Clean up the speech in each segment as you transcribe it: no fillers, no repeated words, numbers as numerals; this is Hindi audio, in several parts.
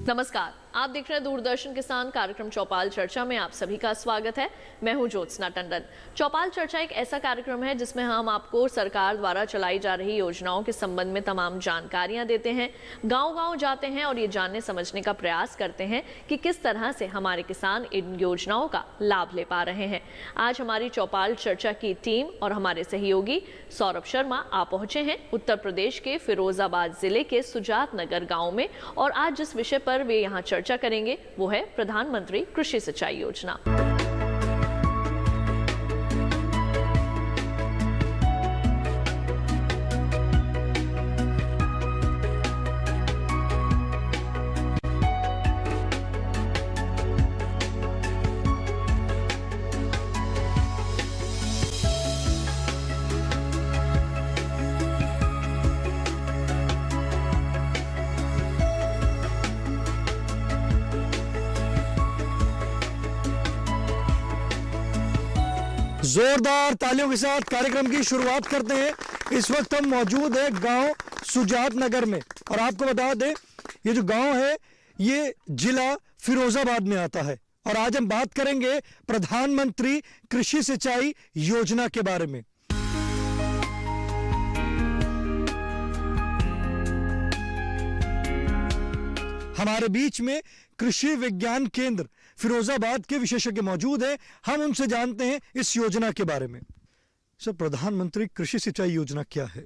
नमस्कार, आप देख रहे हैं दूरदर्शन किसान कार्यक्रम चौपाल चर्चा में आप सभी का स्वागत है। मैं हूं ज्योत्सना टंडन। चौपाल चर्चा एक ऐसा कार्यक्रम है जिसमें हम आपको सरकार द्वारा चलाई जा रही योजनाओं के संबंध में तमाम जानकारियां देते हैं, गांव-गांव जाते हैं और ये जानने समझने का प्रयास करते हैं कि किस तरह से हमारे किसान इन योजनाओं का लाभ ले पा रहे हैं। आज हमारी चौपाल चर्चा की टीम और हमारे सहयोगी सौरभ शर्मा आ पहुंचे हैं उत्तर प्रदेश के फिरोजाबाद जिले के सुजात नगर गाँव में, और आज जिस विषय पर वे यहाँ चर्चा करेंगे वो है प्रधानमंत्री कृषि सिंचाई योजना। जोरदार तालियों के साथ कार्यक्रम की शुरुआत करते हैं। इस वक्त हम मौजूद है गांव सुजात नगर में, और आपको बता दें ये जो गांव है ये जिला फिरोजाबाद में आता है, और आज हम बात करेंगे प्रधानमंत्री कृषि सिंचाई योजना के बारे में। हमारे बीच में कृषि विज्ञान केंद्र फिरोजाबाद के विशेषज्ञ मौजूद हैं। हम उनसे जानते हैं इस योजना के बारे में। सर, प्रधानमंत्री कृषि सिंचाई योजना क्या है?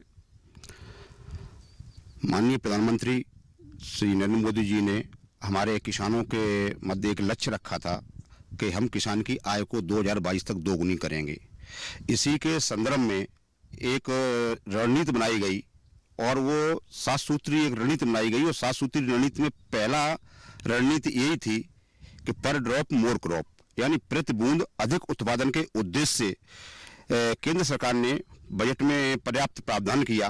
माननीय प्रधानमंत्री श्री नरेंद्र मोदी जी ने हमारे किसानों के मध्य एक लक्ष्य रखा था कि हम किसान की आय को 2022 तक दोगुनी करेंगे। इसी के संदर्भ में एक रणनीति बनाई गई, और वो 7 सूत्री एक रणनीति बनाई गई, और 7 सूत्री रणनीति में पहला रणनीति यही थी कि पर ड्रॉप मोर क्रॉप, यानी प्रति बूंद अधिक उत्पादन के उद्देश्य से केंद्र सरकार ने बजट में पर्याप्त प्रावधान किया,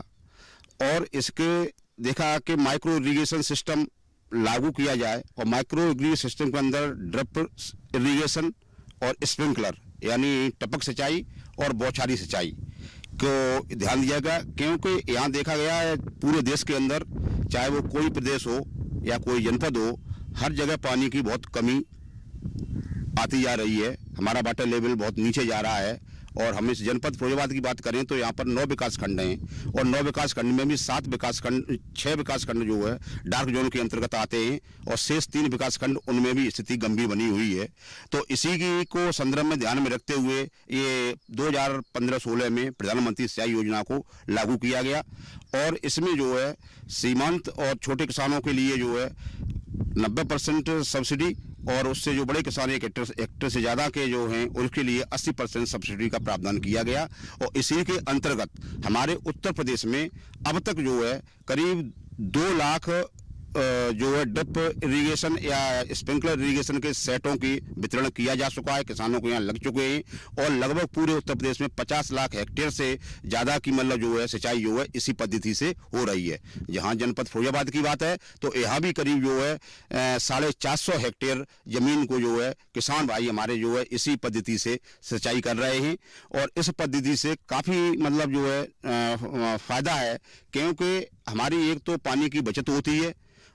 और इसके देखा कि माइक्रो इरिगेशन सिस्टम लागू किया जाए, और माइक्रो इरिगेशन सिस्टम के अंदर ड्रिप इरिगेशन और स्प्रिंकलर यानी टपक सिंचाई और बौछारी सिंचाई को ध्यान दिया गया, क्योंकि यहाँ देखा गया है पूरे देश के अंदर, चाहे वो कोई प्रदेश हो या कोई जनपद हो, हर जगह पानी की बहुत कमी आती जा रही है। हमारा वाटर लेवल बहुत नीचे जा रहा है, और हम इस जनपद फिरोजाबाद की बात करें तो यहाँ पर 9 विकास खंड हैं, और 9 विकास खंड में भी 6 विकास खंड जो है डार्क जोन के अंतर्गत आते हैं, और शेष 3 विकास खंड उनमें भी स्थिति गंभीर बनी हुई है। तो इसी की को संदर्भ में ध्यान में रखते हुए ये 2015-16 में प्रधानमंत्री सिंचाई योजना को लागू किया गया, और इसमें जो है सीमांत और छोटे किसानों के लिए जो है 90% सब्सिडी, और उससे जो बड़े किसान 1 हेक्टेयर से ज़्यादा के जो हैं उनके लिए 80% सब्सिडी का प्रावधान किया गया। और इसी के अंतर्गत हमारे उत्तर प्रदेश में अब तक जो है करीब 2 लाख जो है ड्रिप इरिगेशन या स्प्रिंकलर इरिगेशन के सेटों की वितरण किया जा चुका है, किसानों को यहाँ लग चुके हैं, और लगभग पूरे उत्तर प्रदेश में 50 लाख हेक्टेयर से ज़्यादा की मतलब जो है सिंचाई जो है इसी पद्धति से हो रही है। जहाँ जनपद फिरोजाबाद की बात है तो यहाँ भी करीब जो है 450 हेक्टेयर जमीन को जो है किसान भाई हमारे जो है इसी पद्धति से सिंचाई कर रहे हैं, और इस पद्धति से काफ़ी मतलब जो है फ़ायदा है, क्योंकि हमारी एक तो पानी की बचत होती है,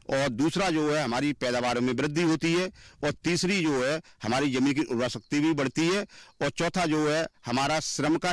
और दूसरा जो है हमारी पैदावार में वृद्धि होती है, और तीसरी जो है हमारी जमीन की उर्वरा शक्ति भी बढ़ती है, और चौथा जो है हमारा श्रम का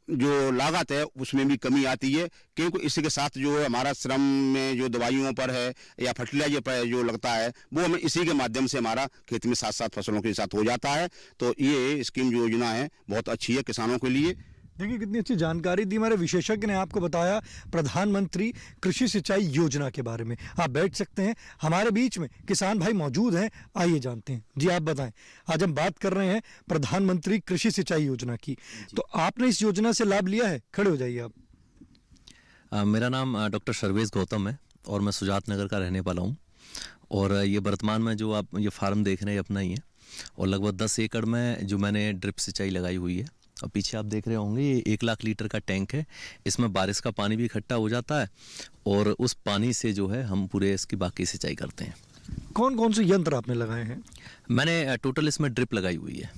जो लागत है उसमें भी कमी आती है, क्योंकि इसी के साथ जो है हमारा श्रम में जो दवाइयों पर है या फर्टिलाइजर पर जो लगता है वो हमें इसी के माध्यम से हमारा खेत में 7 फसलों के साथ हो जाता है। तो ये स्कीम जो योजना है बहुत अच्छी है किसानों के लिए। देखिए कितनी अच्छी जानकारी दी हमारे विशेषज्ञ ने आपको बताया प्रधानमंत्री कृषि सिंचाई योजना के बारे में। आप बैठ सकते हैं, हमारे बीच में किसान भाई मौजूद हैं, आइए जानते हैं। जी आप बताएं, आज हम बात कर रहे हैं प्रधानमंत्री कृषि सिंचाई योजना की, तो आपने इस योजना से लाभ लिया है? खड़े हो जाइए आप। मेरा नाम डॉक्टर सर्वेश गौतम है, और मैं सुजात नगर का रहने वाला हूँ, और ये वर्तमान में जो आप ये फार्म देख रहे हैं अपना ही है, और लगभग 10 एकड़ में जो मैंने ड्रिप सिंचाई लगाई हुई है। और पीछे आप देख रहे होंगे ये 1 लाख लीटर का टैंक है, इसमें बारिश का पानी भी इकट्ठा हो जाता है, और उस पानी से जो है हम पूरे इसकी बाकी सिंचाई करते हैं। कौन कौन से यंत्र आपने लगाए हैं? मैंने टोटल इसमें ड्रिप लगाई हुई है।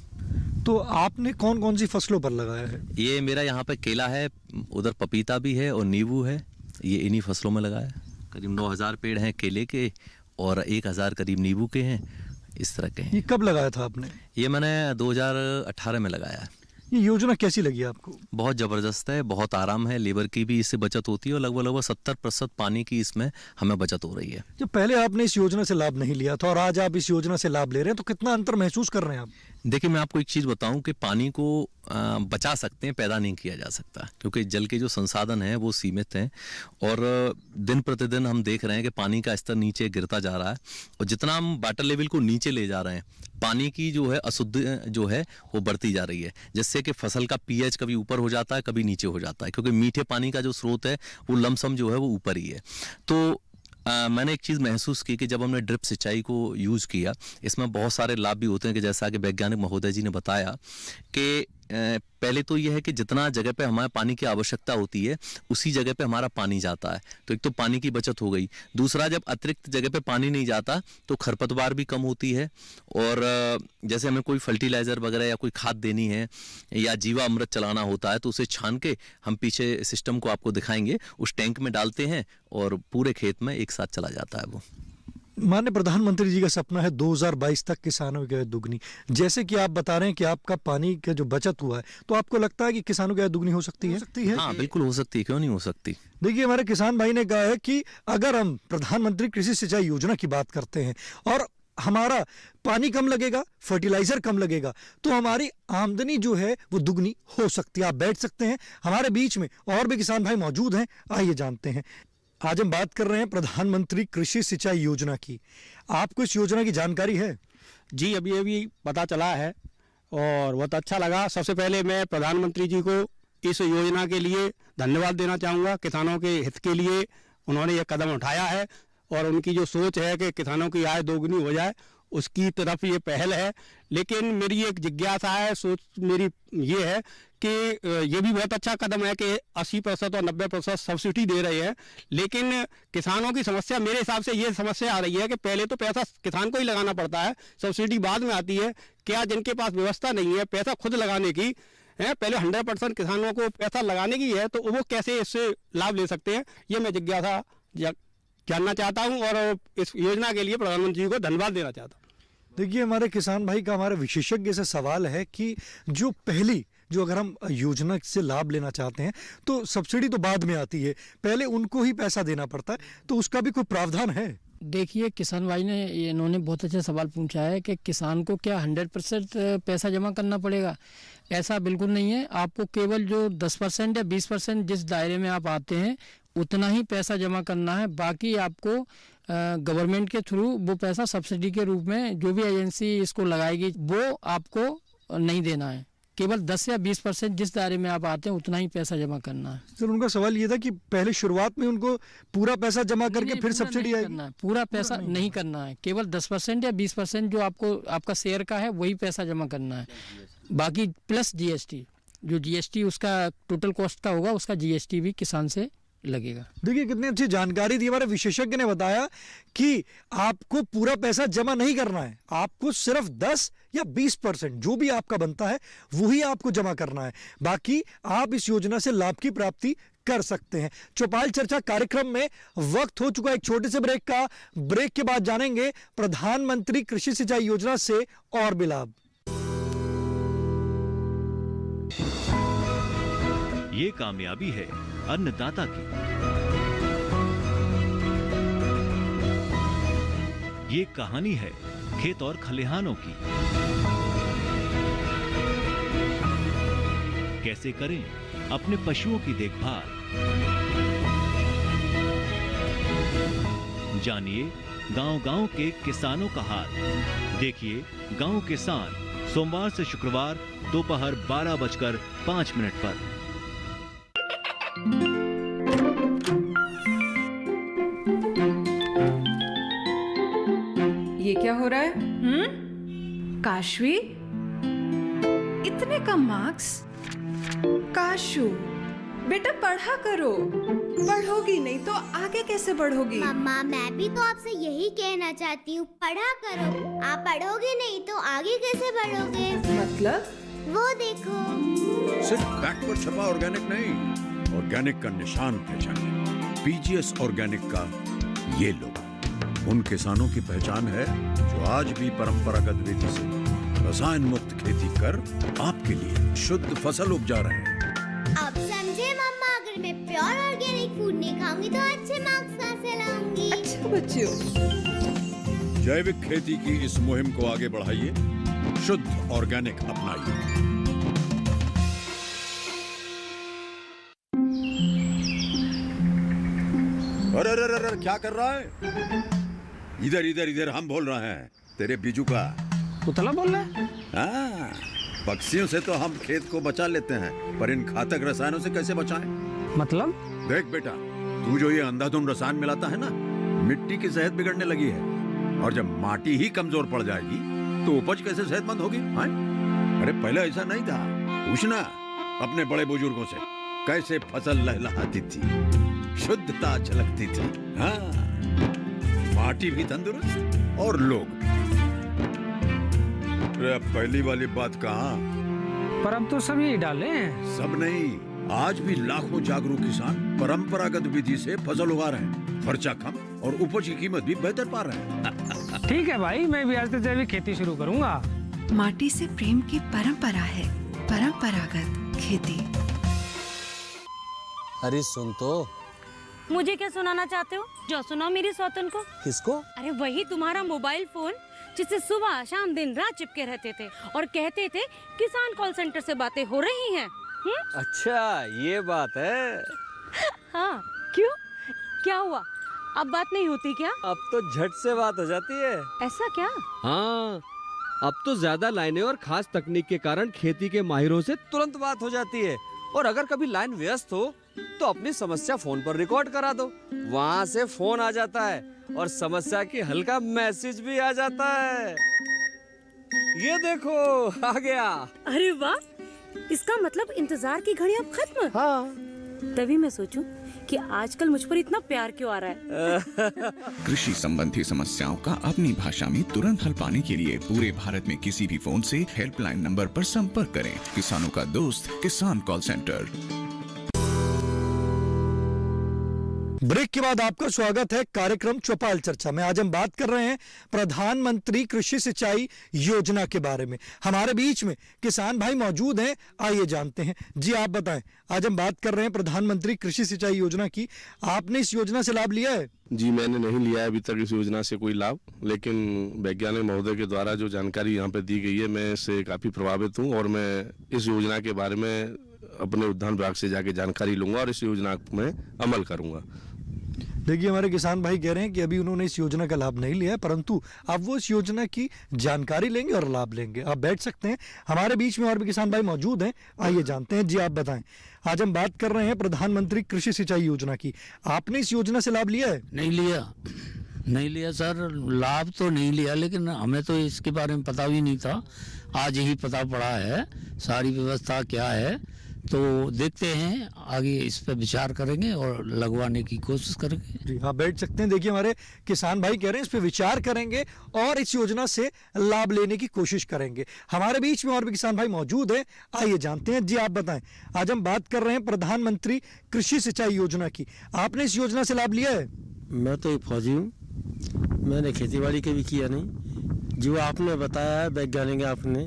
तो आपने कौन कौन सी फसलों पर लगाया है? ये मेरा यहाँ पे केला है, उधर पपीता भी है और नींबू है, ये इन्हीं फसलों में लगाया है। करीब 9000 पेड़ हैं केले के और 1000 करीब नींबू के हैं, इस तरह के हैं। ये कब लगाया था आपने? ये मैंने 2018 में लगाया है। ये योजना कैसी लगी आपको? बहुत ज़बरदस्त है, बहुत आराम है, लेबर की भी इससे बचत होती है और लगभग 70% पानी की इसमें हमें बचत हो रही है। जब पहले आपने इस योजना से लाभ नहीं लिया था और आज आप इस योजना से लाभ ले रहे हैं, तो कितना अंतर महसूस कर रहे हैं आप? देखिए, मैं आपको एक चीज़ बताऊं कि पानी को बचा सकते हैं, पैदा नहीं किया जा सकता, क्योंकि जल के जो संसाधन हैं वो सीमित हैं और दिन प्रतिदिन हम देख रहे हैं कि पानी का स्तर नीचे गिरता जा रहा है और जितना हम वाटर लेवल को नीचे ले जा रहे हैं, पानी की जो है अशुद्ध जो है वो बढ़ती जा रही है, जिससे कि फसल का पीएच कभी ऊपर हो जाता है, कभी नीचे हो जाता है, क्योंकि मीठे पानी का जो स्रोत है वो लमसम जो है वो ऊपर ही है। तो मैंने एक चीज़ महसूस की कि जब हमने ड्रिप सिंचाई को यूज़ किया, इसमें बहुत सारे लाभ भी होते हैं कि जैसा कि वैज्ञानिक महोदय जी ने बताया कि पहले तो यह है कि जितना जगह पे हमारे पानी की आवश्यकता होती है उसी जगह पे हमारा पानी जाता है, तो एक तो पानी की बचत हो गई। दूसरा, जब अतिरिक्त जगह पे पानी नहीं जाता तो खरपतवार भी कम होती है और जैसे हमें कोई फर्टिलाइज़र वगैरह या कोई खाद देनी है या जीवा अमृत चलाना होता है तो उसे छान के हम पीछे सिस्टम को आपको दिखाएंगे, उस टैंक में डालते हैं और पूरे खेत में एक साथ चला जाता है वो। माननीय प्रधानमंत्री जी का सपना है 2022 तक किसानों की आय दुगनी। जैसे कि आप बता रहे हैं कि आपका पानी का जो बचत हुआ है, तो आपको लगता है कि किसानों की आय दुगनी हो सकती है? हाँ, बिल्कुल हो सकती है, क्यों नहीं हो सकती। देखिए, हमारे किसान भाई ने कहा है कि अगर हम प्रधानमंत्री कृषि सिंचाई योजना की बात करते हैं और हमारा पानी कम लगेगा, फर्टिलाइजर कम लगेगा, तो हमारी आमदनी जो है वो दुगनी हो सकती है। आप बैठ सकते हैं, हमारे बीच में और भी किसान भाई मौजूद हैं, आइए जानते हैं। आज हम बात कर रहे हैं प्रधानमंत्री कृषि सिंचाई योजना की। आपको इस योजना की जानकारी है? जी, अभी पता चला है और बहुत अच्छा लगा। सबसे पहले मैं प्रधानमंत्री जी को इस योजना के लिए धन्यवाद देना चाहूँगा। किसानों के हित के लिए उन्होंने ये कदम उठाया है और उनकी जो सोच है कि किसानों की आय दोगुनी हो जाए, उसकी तरफ ये पहल है। लेकिन मेरी एक जिज्ञासा है, सोच मेरी ये है कि ये भी बहुत अच्छा कदम है कि 80% और 90% सब्सिडी दे रहे हैं, लेकिन किसानों की समस्या मेरे हिसाब से ये समस्या आ रही है कि पहले तो पैसा किसान को ही लगाना पड़ता है, सब्सिडी बाद में आती है। क्या जिनके पास व्यवस्था नहीं है पैसा खुद लगाने की है, पहले 100% किसानों को पैसा लगाने की है, तो वो कैसे इससे लाभ ले सकते हैं, ये मैं जिज्ञासा जानना चाहता हूँ और इस योजना के लिए प्रधानमंत्री जी को धन्यवाद देना चाहता हूँ। देखिए, हमारे किसान भाई का हमारे विशेषज्ञ से सवाल है कि जो अगर हम योजना से लाभ लेना चाहते हैं तो सब्सिडी तो बाद में आती है, पहले उनको ही पैसा देना पड़ता है, तो उसका भी कोई प्रावधान है? देखिए, किसान भाई ने इन्होंने बहुत अच्छा सवाल पूछा है कि किसान को क्या 100% पैसा जमा करना पड़ेगा। ऐसा बिल्कुल नहीं है। आपको केवल जो 10% या 20% जिस दायरे में आप आते हैं उतना ही पैसा जमा करना है। बाकी आपको गवर्नमेंट के थ्रू वो पैसा सब्सिडी के रूप में जो भी एजेंसी इसको लगाएगी वो आपको नहीं देना है। केवल 10 या 20% जिस दायरे में आप आते हैं उतना ही पैसा जमा करना है। सर, उनका सवाल ये था कि पहले शुरुआत में उनको पूरा पैसा जमा करके फिर सब्सिडी आएगी? पूरा पैसा नहीं करना है, केवल 10% या 20% जो आपका शेयर का है वही पैसा जमा करना है। बाकी प्लस जीएसटी, जो जीएसटी उसका टोटल कॉस्ट का होगा, उसका जीएसटी भी किसान से लगेगा। देखिए, कितनी अच्छी जानकारी दी। हमारे विशेषज्ञ ने बताया कि आपको पूरा पैसा जमा नहीं करना है, आपको सिर्फ 10 या 20% जो भी आपका बनता है वही आपको जमा करना है। बाकी आप इस योजना से लाभ की प्राप्ति कर सकते हैं। चौपाल चर्चा कार्यक्रम में वक्त हो चुका एक छोटे से ब्रेक का। ब्रेक के बाद जानेंगे प्रधानमंत्री कृषि सिंचाई योजना से और भी लाभ। ये कामयाबी है अन्नदाता की, ये कहानी है खेत और खलिहानों की। कैसे करें अपने पशुओं की देखभाल, जानिए गांव-गांव के किसानों का हाल। देखिए गांव किसान सोमवार से शुक्रवार दोपहर 12:05 पर। ये क्या हो रहा है? काशवी, इतने कम मार्क्स? काशू बेटा पढ़ा करो, पढ़ोगी नहीं तो आगे कैसे बढ़ोगी? मम्मा, मैं भी तो आपसे यही कहना चाहती हूँ, पढ़ा करो। आप पढ़ोगे नहीं तो आगे कैसे बढ़ोगे? मतलब? वो देखो, सिर्फ बैक पर छपा ऑर्गेनिक नहीं, ऑर्गेनिक का निशान पहचानिए। पीजीएस ऑर्गेनिक का ये लोगो। उन किसानों की पहचान है जो आज भी परंपरागत विधि से रसायन मुक्त खेती कर आपके लिए शुद्ध फसल उपजा रहे हैं। अब समझे मम्मा, अगर मैं प्योर ऑर्गेनिक फूड नहीं खाऊंगी तो अच्छे मार्क्स कहाँ से लाऊंगी? अच्छा बच्चों, जैविक खेती की इस मुहिम को आगे बढ़ाइए, शुद्ध ऑर्गेनिक अपनाइए। अरे अरे अरे अरे, क्या कर रहा है? इधर इधर इधर, हम बोल रहे हैं तेरे बीजू का। उतला बोल रहा है? हाँ, पक्षियों से तो हम खेत को बचा लेते हैं, पर इन घातक रसायनों से कैसे बचाएं? मतलब? देख बेटा, तू जो ये अंधाधुंध रसायन मिलाता है ना, मिट्टी की सेहत बिगड़ने लगी है। और जब माटी ही कमजोर पड़ जाएगी तो उपज कैसे सेहतमंद होगी? हाँ? अरे पहले ऐसा नहीं था। पूछना अपने बड़े बुजुर्गों से, कैसे फसल लहलहाती थी, शुद्धता झलकती थी। हाँ, माटी भी तंदुरुस्त और लोग। अरे पहली वाली बात कहाँ? पर अब तो सभी डाले हैं। सब नहीं, आज भी लाखों जागरूक किसान परंपरागत विधि से फसल उगा रहे हैं। खर्चा कम और उपज की कीमत भी बेहतर पा रहे हैं। ठीक है भाई, मैं भी आज से जैविक खेती शुरू करूंगा। माटी से प्रेम की परंपरा है परंपरागत खेती। अरे सुन तो। मुझे क्या सुनाना चाहते हो? जो सुनाओ मेरी सौतन को। किसको? अरे वही तुम्हारा मोबाइल फोन जिससे सुबह शाम दिन रात चिपके रहते थे और कहते थे किसान कॉल सेंटर से बातें हो रही हैं। अच्छा ये बात है। हाँ, क्यों? क्या हुआ? अब बात नहीं होती क्या? अब तो झट से बात हो जाती है। ऐसा क्या? हाँ, अब तो ज्यादा लाइनें और खास तकनीक के कारण खेती के माहिरों से तुरंत बात हो जाती है। और अगर कभी लाइन व्यस्त हो तो अपनी समस्या फोन पर रिकॉर्ड करा दो, वहाँ से फोन आ जाता है और समस्या की हल का मैसेज भी आ जाता है। ये देखो आ गया। अरे वाह, इसका मतलब इंतजार की घड़ी अब खत्म। हाँ, तभी मैं सोचूं कि आजकल मुझ पर इतना प्यार क्यों आ रहा है। कृषि संबंधी समस्याओं का अपनी भाषा में तुरंत हल पाने के लिए पूरे भारत में किसी भी फोन से हेल्पलाइन नंबर पर संपर्क करें। किसानों का दोस्त किसान कॉल सेंटर। ब्रेक के बाद आपका स्वागत है कार्यक्रम चौपाल चर्चा में। आज हम बात कर रहे हैं प्रधानमंत्री कृषि सिंचाई योजना के बारे में। हमारे बीच में किसान भाई मौजूद हैं, आइए जानते हैं। जी आप बताएं, आज हम बात कर रहे हैं प्रधानमंत्री कृषि सिंचाई योजना की। आपने इस योजना से लाभ लिया है? जी मैंने नहीं लिया है अभी तक इस योजना से कोई लाभ, लेकिन वैज्ञानिक महोदय के द्वारा जो जानकारी यहाँ पे दी गई है मैं इससे काफ़ी प्रभावित हूँ और मैं इस योजना के बारे में अपने उद्यान विभाग से जाके जानकारी लूंगा और इस योजना में अमल करूंगा। देखिए, हमारे किसान भाई कह रहे हैं कि अभी उन्होंने इस योजना का लाभ नहीं लिया है, परंतु अब वो इस योजना की जानकारी लेंगे और लाभ लेंगे। आप बैठ सकते हैं, हमारे बीच में और भी किसान भाई मौजूद हैं, आइए जानते हैं। जी आप बताएं, आज हम बात कर रहे हैं प्रधानमंत्री कृषि सिंचाई योजना की। आपने इस योजना से लाभ लिया है? नहीं लिया सर, लाभ तो नहीं लिया, लेकिन हमें तो इसके बारे में पता भी नहीं था। आज ही पता पड़ा है सारी व्यवस्था क्या है, तो देखते हैं आगे इस पर विचार करेंगे और लगवाने की कोशिश करेंगे। जी हाँ, बैठ सकते हैं। देखिए, हमारे किसान भाई कह रहे हैं इस पर विचार करेंगे और इस योजना से लाभ लेने की कोशिश करेंगे। हमारे बीच में और भी किसान भाई मौजूद हैं, आइए जानते हैं। जी आप बताएं, आज हम बात कर रहे हैं प्रधानमंत्री कृषि सिंचाई योजना की। आपने इस योजना से लाभ लिया है? मैं तो एक फौजी हूँ, मैंने खेती बाड़ी के भी किया नहीं। जो आपने बताया है वैज्ञानिक आपने,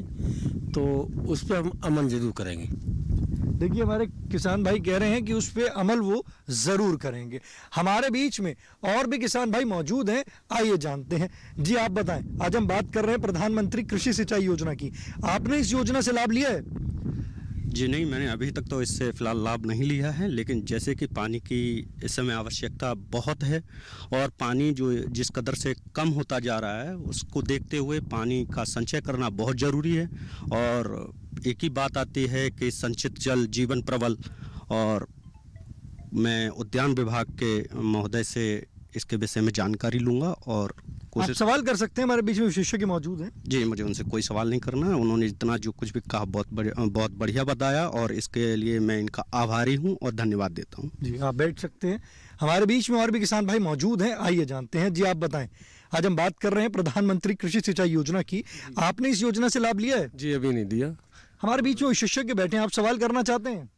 तो उस पर हम अमल जरूर करेंगे। देखिए, हमारे किसान भाई कह रहे हैं कि उस पर अमल वो जरूर करेंगे। हमारे बीच में और भी किसान भाई मौजूद हैं, आइए जानते हैं। जी आप बताएं, आज हम बात कर रहे हैं प्रधानमंत्री कृषि सिंचाई योजना की। आपने इस योजना से लाभ लिया है? जी नहीं, मैंने अभी तक तो इससे फिलहाल लाभ नहीं लिया है, लेकिन जैसे कि पानी की इस समय आवश्यकता बहुत है और पानी जो जिस कदर से कम होता जा रहा है उसको देखते हुए पानी का संचय करना बहुत ज़रूरी है। और एक ही बात आती है कि संचित जल जीवन प्रबल, और मैं उद्यान विभाग के महोदय से इसके विषय में जानकारी लूँगा और आप सवाल कर सकते हैं, हमारे बीच में विशेषज्ञ मौजूद हैं। जी, मुझे उनसे कोई सवाल नहीं करना है। उन्होंने जितना जो कुछ भी कहा बहुत बढ़िया बताया और इसके लिए मैं इनका आभारी हूं और धन्यवाद देता हूं। जी आप बैठ सकते हैं, हमारे बीच में और भी किसान भाई मौजूद हैं, आइए जानते हैं। जी आप बताएं, आज हम बात कर रहे हैं प्रधानमंत्री कृषि सिंचाई योजना की। आपने इस योजना से लाभ लिया है? जी अभी नहीं दिया। हमारे बीच में विशेषज्ञ बैठे हैं, आप सवाल करना चाहते हैं?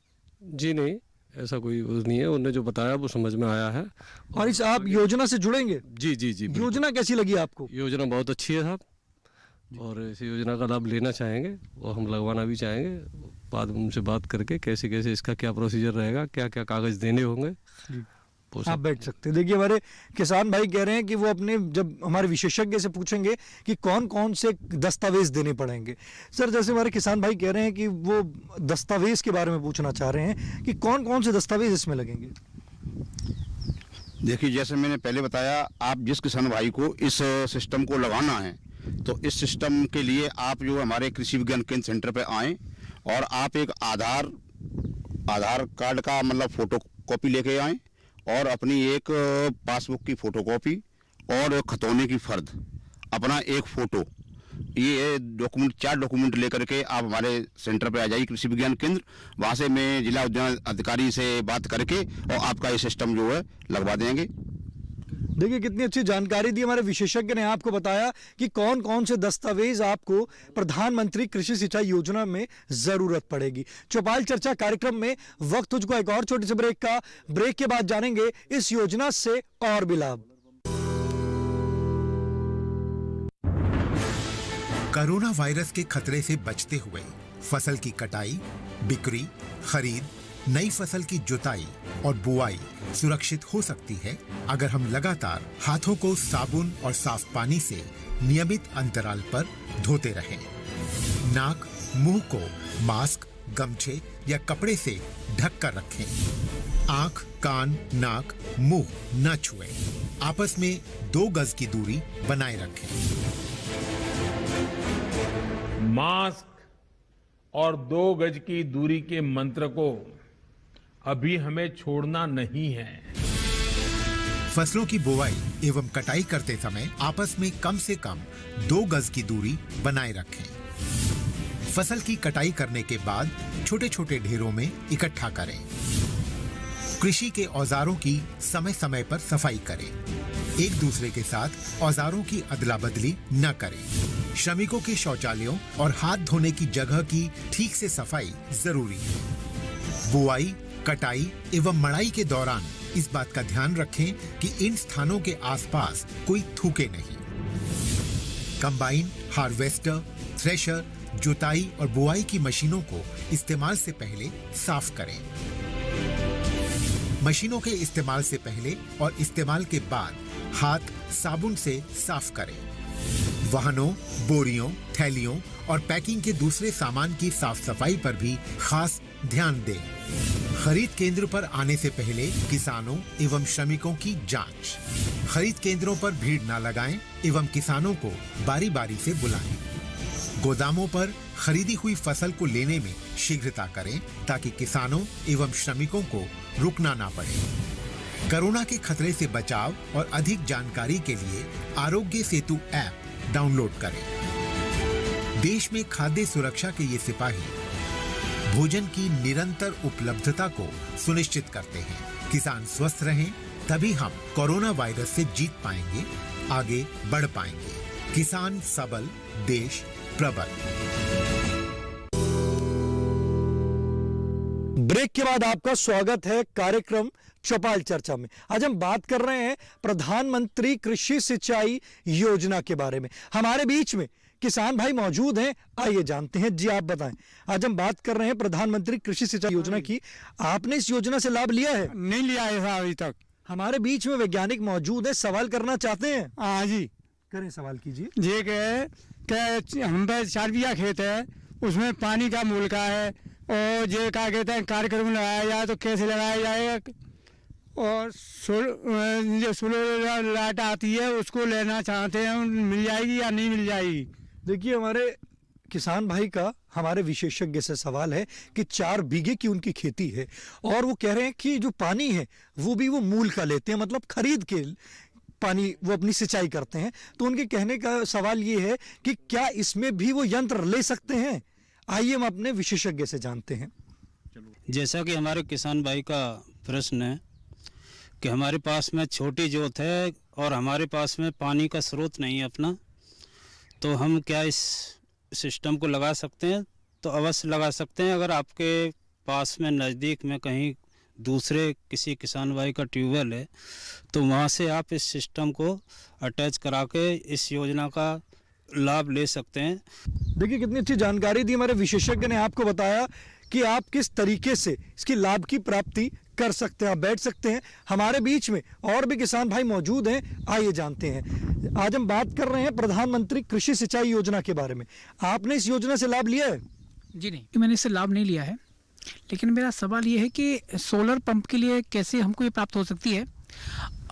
जी नहीं, ऐसा कोई वो नहीं है, उन्होंने जो बताया वो समझ में आया है। और इस आप योजना से जुड़ेंगे? जी जी जी, योजना कैसी लगी आपको? योजना बहुत अच्छी है साहब, और इस योजना का लाभ लेना चाहेंगे और हम लगवाना भी चाहेंगे। बाद में उनसे बात करके कैसे कैसे इसका क्या प्रोसीजर रहेगा, क्या क्या कागज देने होंगे, आप बैठ सकते हैं। देखिए हमारे किसान भाई कह रहे हैं कि वो अपने जब हमारे विशेषज्ञ से पूछेंगे कि कौन कौन से दस्तावेज देने पड़ेंगे। सर जैसे हमारे किसान भाई कह रहे हैं कि वो दस्तावेज के बारे में पूछना चाह रहे हैं कि कौन कौन से दस्तावेज इसमें लगेंगे। देखिए जैसे मैंने पहले बताया, आप जिस किसान भाई को इस सिस्टम को लगाना है तो इस सिस्टम के लिए आप जो हमारे कृषि विज्ञान केंद्र सेंटर पे आएँ और आप एक आधार कार्ड का मतलब फोटो कॉपी लेके आएँ और अपनी एक पासबुक की फोटोकॉपी और खतौने की फर्द, अपना एक फ़ोटो, ये डॉक्यूमेंट 4 डॉक्यूमेंट लेकर के आप हमारे सेंटर पे आ जाइए कृषि विज्ञान केंद्र। वहाँ से मैं जिला उद्यान अधिकारी से बात करके और आपका ये सिस्टम जो है लगवा देंगे। देखिए कितनी अच्छी जानकारी दी हमारे विशेषज्ञ ने, आपको बताया कि कौन कौन से दस्तावेज आपको प्रधानमंत्री कृषि सिंचाई योजना में जरूरत पड़ेगी। चौपाल चर्चा कार्यक्रम में वक्त तुझको एक और छोटे से ब्रेक का। ब्रेक के बाद जानेंगे इस योजना से और भी लाभ। कोरोना वायरस के खतरे से बचते हुए फसल की कटाई, बिक्री, खरीद, नई फसल की जुताई और बुआई सुरक्षित हो सकती है अगर हम लगातार हाथों को साबुन और साफ पानी से नियमित अंतराल पर धोते रहें। नाक, मुंह को मास्क, गमछे या कपड़े से ढक कर रखें। आंख, कान, नाक, मुंह न छुएं। आपस में 2 गज की दूरी बनाए रखें। मास्क और 2 गज की दूरी के मंत्र को अभी हमें छोड़ना नहीं है। फसलों की बुवाई एवं कटाई करते समय आपस में कम से कम 2 गज की दूरी बनाए रखें। फसल की कटाई करने के बाद छोटे छोटे ढेरों में इकट्ठा करें। कृषि के औजारों की समय समय पर सफाई करें। एक दूसरे के साथ औजारों की अदला बदली न करें। श्रमिकों के शौचालयों और हाथ धोने की जगह की ठीक से सफाई जरूरी है। बुआई, कटाई एवं मड़ाई के दौरान इस बात का ध्यान रखें कि इन स्थानों के आसपास कोई थूके नहीं। कंबाइन, हार्वेस्टर, थ्रेशर, जुताई और बुआई की मशीनों को इस्तेमाल से पहले साफ करें। मशीनों के इस्तेमाल से पहले और इस्तेमाल के बाद हाथ साबुन से साफ करें। वाहनों, बोरियों, थैलियों और पैकिंग के दूसरे सामान की साफ सफाई पर भी खास ध्यान दें। खरीद केंद्र पर आने से पहले किसानों एवं श्रमिकों की जांच। खरीद केंद्रों पर भीड़ न लगाएं एवं किसानों को बारी बारी से बुलाएं। गोदामों पर खरीदी हुई फसल को लेने में शीघ्रता करें ताकि किसानों एवं श्रमिकों को रुकना ना पड़े। कोरोना के खतरे से बचाव और अधिक जानकारी के लिए आरोग्य सेतु ऐप डाउनलोड करें। देश में खाद्य सुरक्षा के ये सिपाही भोजन की निरंतर उपलब्धता को सुनिश्चित करते हैं। किसान स्वस्थ रहें तभी हम कोरोना वायरस से जीत पाएंगे, आगे बढ़ पाएंगे। किसान सबल, देश प्रबल। ब्रेक के बाद आपका स्वागत है कार्यक्रम चौपाल चर्चा में। आज हम बात कर रहे हैं प्रधानमंत्री कृषि सिंचाई योजना के बारे में। हमारे बीच में किसान भाई मौजूद हैं, आइए जानते हैं। जी आप बताएं। आज हम बात कर रहे हैं प्रधानमंत्री कृषि सिंचाई योजना की। आपने इस योजना से लाभ लिया है? नहीं लिया है अभी तक। हमारे बीच में वैज्ञानिक मौजूद है, सवाल करना चाहते हैं? हाँ जी, करें, सवाल कीजिए। ये क्या हम पे 4 बीघा खेत है, उसमें पानी का मूल का है और ये क्या कहते हैं कार्यक्रम लगाया जाए तो कैसे लगाया जाएगा, और जो सोलर लाइट आती है उसको लेना चाहते हैं, मिल जाएगी या नहीं मिल जाएगी? देखिए हमारे किसान भाई का हमारे विशेषज्ञ से सवाल है कि 4 बीघे की उनकी खेती है और वो कह रहे हैं कि जो पानी है वो भी वो मूल का लेते हैं, मतलब खरीद के पानी वो अपनी सिंचाई करते हैं। तो उनके कहने का सवाल ये है कि क्या इसमें भी वो यंत्र ले सकते हैं? आइए हम अपने विशेषज्ञ से जानते हैं। जैसा कि हमारे किसान भाई का प्रश्न है कि हमारे पास में छोटी जोत है और हमारे पास में पानी का स्रोत नहीं है अपना, तो हम क्या इस सिस्टम को लगा सकते हैं? तो अवश्य लगा सकते हैं। अगर आपके पास में नज़दीक में कहीं दूसरे किसी किसान भाई का ट्यूबवेल है तो वहाँ से आप इस सिस्टम को अटैच करा के इस योजना का लाभ ले सकते हैं। देखिए कितनी अच्छी जानकारी दी हमारे विशेषज्ञ ने, आपको बताया कि आप किस तरीके से इसकी लाभ की प्राप्ति कर सकते हैं। आप बैठ सकते हैं, हमारे बीच में और भी किसान भाई मौजूद हैं, आइए जानते हैं। आज हम बात कर रहे हैं प्रधानमंत्री कृषि सिंचाई योजना के बारे में। आपने इस योजना से लाभ लिया है? जी नहीं, मैंने इससे लाभ नहीं लिया है, लेकिन मेरा सवाल ये है कि सोलर पंप के लिए कैसे हमको ये प्राप्त हो सकती है,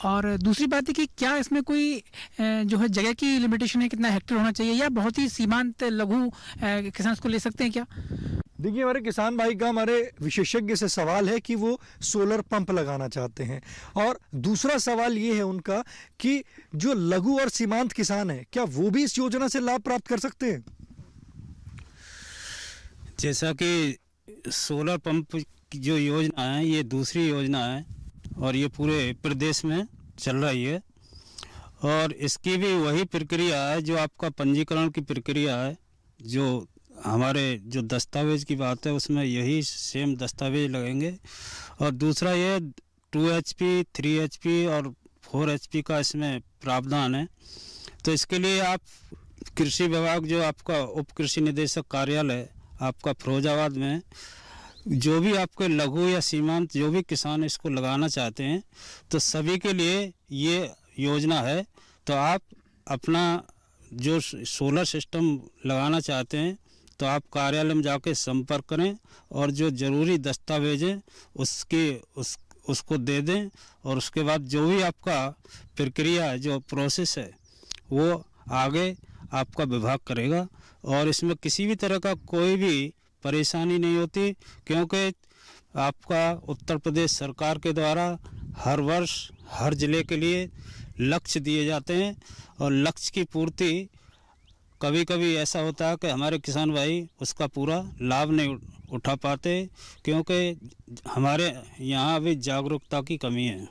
और दूसरी बात है कि क्या इसमें कोई जो है जगह की लिमिटेशन है, कितना हेक्टेयर होना चाहिए, या बहुत ही सीमांत लघु किसान इसको ले सकते हैं क्या? देखिए हमारे किसान भाई का हमारे विशेषज्ञ से सवाल है कि वो सोलर पंप लगाना चाहते हैं, और दूसरा सवाल ये है उनका कि जो लघु और सीमांत किसान है क्या वो भी इस योजना से लाभ प्राप्त कर सकते हैं? जैसा कि सोलर पंप की जो योजना है ये दूसरी योजना है और ये पूरे प्रदेश में चल रही है, और इसकी भी वही प्रक्रिया है जो आपका पंजीकरण की प्रक्रिया है। जो हमारे जो दस्तावेज की बात है उसमें यही सेम दस्तावेज लगेंगे, और दूसरा ये 2 HP 3 HP और 4 HP का इसमें प्रावधान है। तो इसके लिए आप कृषि विभाग जो आपका उप कृषि निदेशक कार्यालय आपका फिरोजाबाद में, जो भी आपके लघु या सीमांत जो भी किसान इसको लगाना चाहते हैं तो सभी के लिए ये योजना है। तो आप अपना जो सोलर सिस्टम लगाना चाहते हैं तो आप कार्यालय में जाके संपर्क करें और जो ज़रूरी दस्तावेज हैं उसको दे दें, और उसके बाद जो भी आपका प्रक्रिया है, जो प्रोसेस है, वो आगे आपका विभाग करेगा, और इसमें किसी भी तरह का कोई भी परेशानी नहीं होती, क्योंकि आपका उत्तर प्रदेश सरकार के द्वारा हर वर्ष हर ज़िले के लिए लक्ष्य दिए जाते हैं, और लक्ष्य की पूर्ति कभी कभी ऐसा होता है कि हमारे किसान भाई उसका पूरा लाभ नहीं उठा पाते, क्योंकि हमारे यहाँ अभी जागरूकता की कमी है।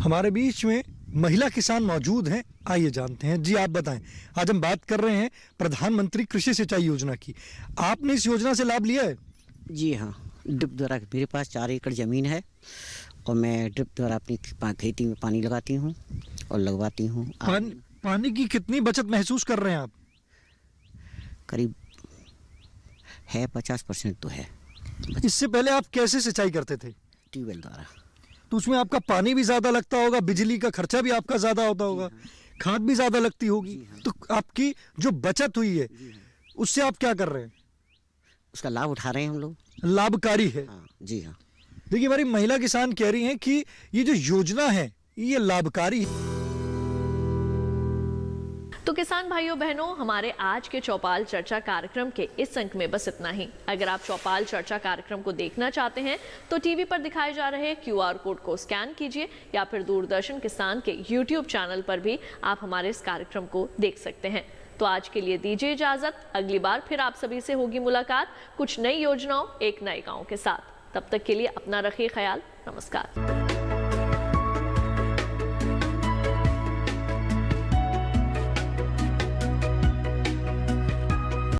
हमारे बीच में महिला किसान मौजूद हैं, आइए जानते हैं। जी आप बताएं, आज हम बात कर रहे हैं प्रधानमंत्री कृषि सिंचाई योजना की। आपने इस योजना से लाभ लिया है? जी हाँ, ड्रिप द्वारा मेरे पास 4 एकड़ ज़मीन है और मैं ड्रिप द्वारा अपनी खेती में पानी लगाती हूँ और लगवाती हूँ। पानी की कितनी बचत महसूस कर रहे हैं आप? करीब है 50% तो है। इससे पहले आप कैसे सिंचाई करते थे? ट्यूबवेल द्वारा। तो उसमें आपका पानी भी ज़्यादा लगता होगा, बिजली का खर्चा भी आपका ज़्यादा होता होगा, खाद भी ज़्यादा लगती होगी। तो आपकी जो बचत हुई है उससे आप क्या कर रहे हैं? उसका लाभ उठा रहे हैं हम लोग। लाभकारी है। हाँ, जी हाँ। देखिए हमारी महिला किसान कह रही हैं कि ये जो योजना है ये लाभकारी है। तो किसान भाइयों बहनों, हमारे आज के चौपाल चर्चा कार्यक्रम के इस अंक में बस इतना ही। अगर आप चौपाल चर्चा कार्यक्रम को देखना चाहते हैं तो टीवी पर दिखाए जा रहे QR कोड को स्कैन कीजिए, या फिर दूरदर्शन किसान के YouTube चैनल पर भी आप हमारे इस कार्यक्रम को देख सकते हैं। तो आज के लिए दीजिए इजाजत, अगली बार फिर आप सभी से होगी मुलाकात कुछ नई योजनाओं एक नए गाँव के साथ। तब तक के लिए अपना रखिए ख्याल। नमस्कार।